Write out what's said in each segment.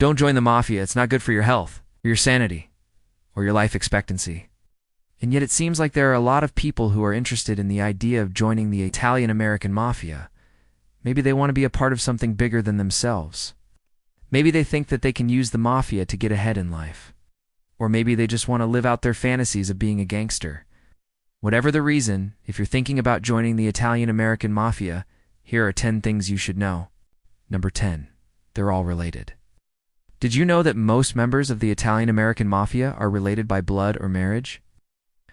Don't join the Mafia. It's not good for your health, or your sanity, or your life expectancy. And yet it seems like there are a lot of people who are interested in the idea of joining the Italian-American Mafia. Maybe they want to be a part of something bigger than themselves. Maybe they think that they can use the Mafia to get ahead in life. Or maybe they just want to live out their fantasies of being a gangster. Whatever the reason, if you're thinking about joining the Italian-American Mafia, here are 10 things you should know. Number 10. They're all related. Did you know that most members of the Italian-American Mafia are related by blood or marriage?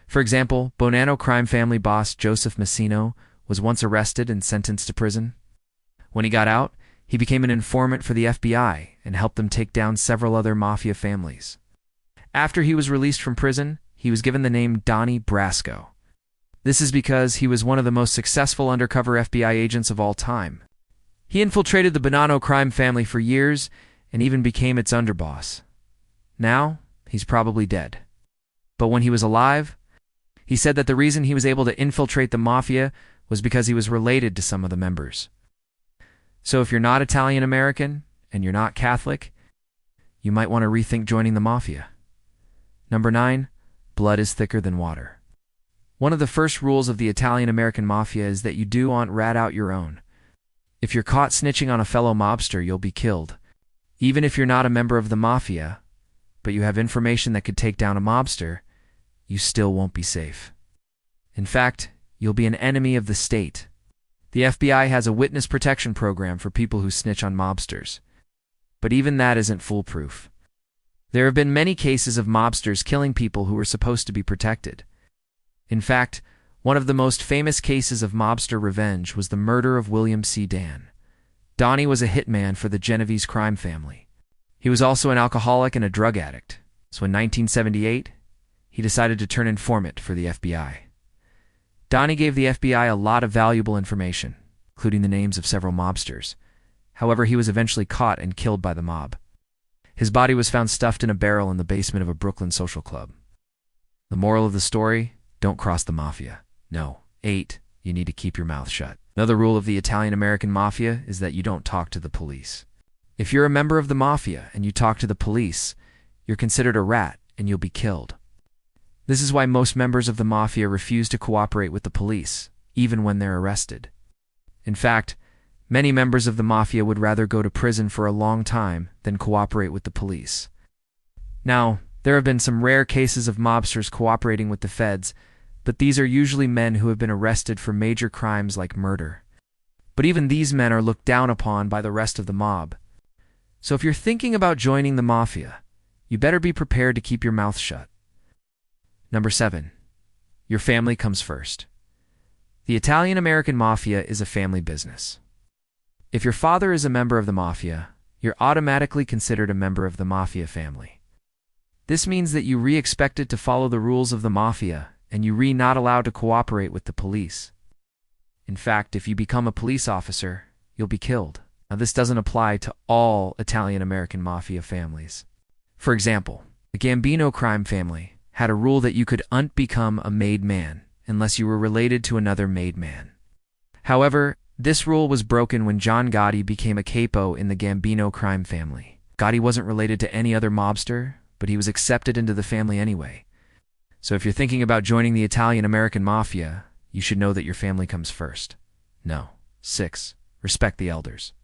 For example, Bonanno crime family boss Joseph Massino was once arrested and sentenced to prison. When he got out, he became an informant for the FBI and helped them take down several other Mafia families. After he was released from prison, he was given the name Donnie Brasco. This is because he was one of the most successful undercover FBI agents of all time. He infiltrated the Bonanno crime family for years and even became its underboss. Now, he's probably dead. But when he was alive, he said that the reason he was able to infiltrate the Mafia was because he was related to some of the members. So if you're not Italian-American and you're not Catholic, you might want to rethink joining the Mafia. Number 9, blood is thicker than water. One of the first rules of the Italian-American Mafia is that you do not rat out your own. If you're caught snitching on a fellow mobster, you'll be killed. Even if you're not a member of the Mafia, but you have information that could take down a mobster, you still won't be safe. In fact, you'll be an enemy of the state. The FBI has a witness protection program for people who snitch on mobsters. But even that isn't foolproof. There have been many cases of mobsters killing people who were supposed to be protected. In fact, one of the most famous cases of mobster revenge was the murder of William C. Dan. Donnie was a hitman for the Genovese crime family. He was also an alcoholic and a drug addict, so in 1978, he decided to turn informant for the FBI. Donnie gave the FBI a lot of valuable information, including the names of several mobsters. However, he was eventually caught and killed by the mob. His body was found stuffed in a barrel in the basement of a Brooklyn social club. The moral of the story? Don't cross the Mafia. No. 8. You need to keep your mouth shut. Another rule of the Italian-American Mafia is that you don't talk to the police. If you're a member of the Mafia and you talk to the police, you're considered a rat and you'll be killed. This is why most members of the Mafia refuse to cooperate with the police, even when they're arrested. In fact, many members of the Mafia would rather go to prison for a long time than cooperate with the police. Now, there have been some rare cases of mobsters cooperating with the feds, but these are usually men who have been arrested for major crimes like murder. But even these men are looked down upon by the rest of the mob. So if you're thinking about joining the Mafia, you better be prepared to keep your mouth shut. Number 7. Your family comes first. The Italian-American Mafia is a family business. If your father is a member of the Mafia, you're automatically considered a member of the Mafia family. This means that you expected to follow the rules of the Mafia, and you not allowed to cooperate with the police. In fact, if you become a police officer, you'll be killed. Now, this doesn't apply to all Italian-American Mafia families. For example, the Gambino crime family had a rule that you could not become a made man unless you were related to another made man. However, this rule was broken when John Gotti became a capo in the Gambino crime family. Gotti wasn't related to any other mobster, but he was accepted into the family anyway. So if you're thinking about joining the Italian-American Mafia, you should know that your family comes first. No. 6. Respect the elders.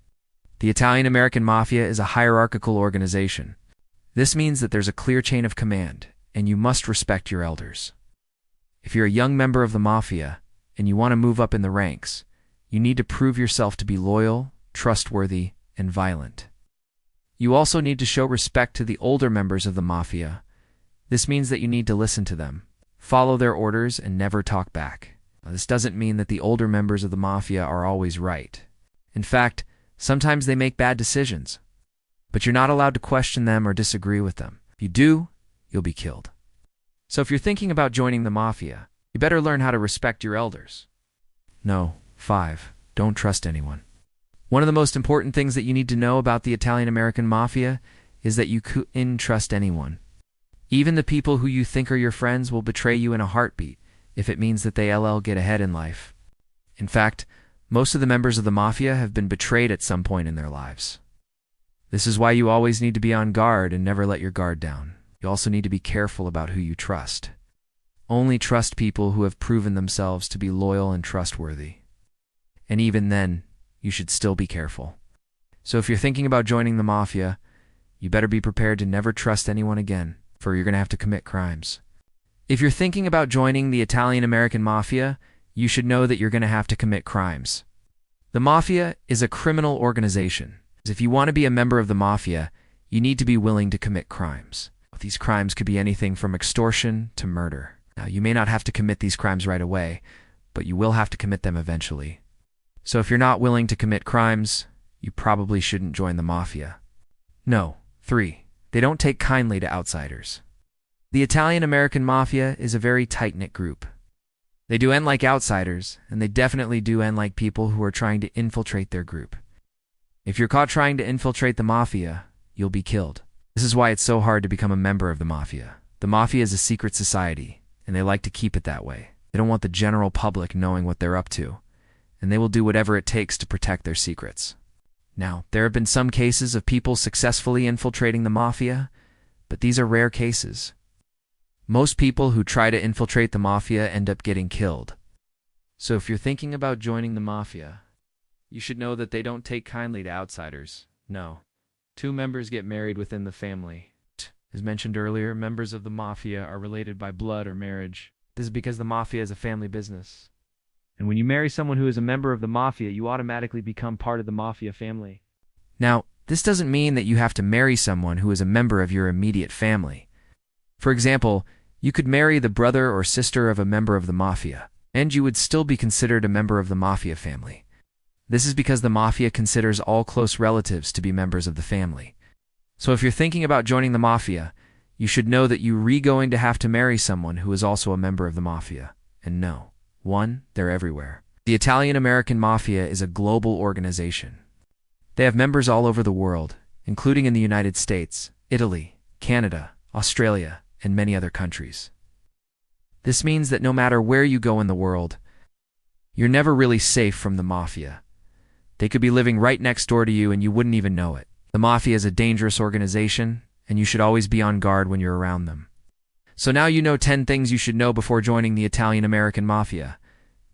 The Italian-American Mafia is a hierarchical organization. This means that there's a clear chain of command, and you must respect your elders. If you're a young member of the Mafia, and you want to move up in the ranks, you need to prove yourself to be loyal, trustworthy, and violent. You also need to show respect to the older members of the Mafia. This means that you need to listen to them, follow their orders, and never talk back. Now, this doesn't mean that the older members of the Mafia are always right. In fact, sometimes they make bad decisions. But you're not allowed to question them or disagree with them. If you do, you'll be killed. So if you're thinking about joining the Mafia, you better learn how to respect your elders. No. 5. Don't trust anyone. One of the most important things that you need to know about the Italian-American Mafia is that you couldn't trust anyone. Even the people who you think are your friends will betray you in a heartbeat if it means that they get ahead in life. In fact, most of the members of the Mafia have been betrayed at some point in their lives. This is why you always need to be on guard and never let your guard down. You also need to be careful about who you trust. Only trust people who have proven themselves to be loyal and trustworthy. And even then, you should still be careful. So if you're thinking about joining the Mafia, you better be prepared to never trust anyone again, for you're going to have to commit crimes. If you're thinking about joining the Italian-American Mafia, you should know that you're going to have to commit crimes. The Mafia is a criminal organization. If you want to be a member of the Mafia, you need to be willing to commit crimes. These crimes could be anything from extortion to murder. Now, you may not have to commit these crimes right away, but you will have to commit them eventually. So if you're not willing to commit crimes, you probably shouldn't join the Mafia. No. 3. They don't take kindly to outsiders. The Italian-American Mafia is a very tight-knit group. They do end like outsiders, and they definitely do end like people who are trying to infiltrate their group. If you're caught trying to infiltrate the Mafia, you'll be killed. This is why it's so hard to become a member of the Mafia. The Mafia is a secret society, and they like to keep it that way. They don't want the general public knowing what they're up to, and they will do whatever it takes to protect their secrets. Now, there have been some cases of people successfully infiltrating the Mafia, but these are rare cases. Most people who try to infiltrate the Mafia end up getting killed. So if you're thinking about joining the Mafia, you should know that they don't take kindly to outsiders. No. 2 members get married within the family. As mentioned earlier, members of the Mafia are related by blood or marriage. This is because the Mafia is a family business. And when you marry someone who is a member of the Mafia, you automatically become part of the Mafia family. Now, this doesn't mean that you have to marry someone who is a member of your immediate family. For example, you could marry the brother or sister of a member of the Mafia, and you would still be considered a member of the Mafia family. This is because the Mafia considers all close relatives to be members of the family. So if you're thinking about joining the Mafia, you should know that you're going to have to marry someone who is also a member of the Mafia. And no. 1. They're everywhere. The Italian-American Mafia is a global organization. They have members all over the world, including in the United States, Italy, Canada, Australia, and many other countries. This means that no matter where you go in the world, you're never really safe from the Mafia. They could be living right next door to you and you wouldn't even know it. The Mafia is a dangerous organization, and you should always be on guard when you're around them. So now you know 10 things you should know before joining the Italian-American Mafia.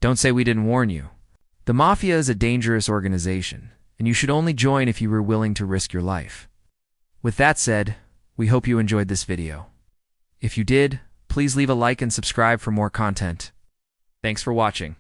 Don't say we didn't warn you. The Mafia is a dangerous organization, and you should only join if you were willing to risk your life. With that said, we hope you enjoyed this video. If you did, please leave a like and subscribe for more content. Thanks for watching.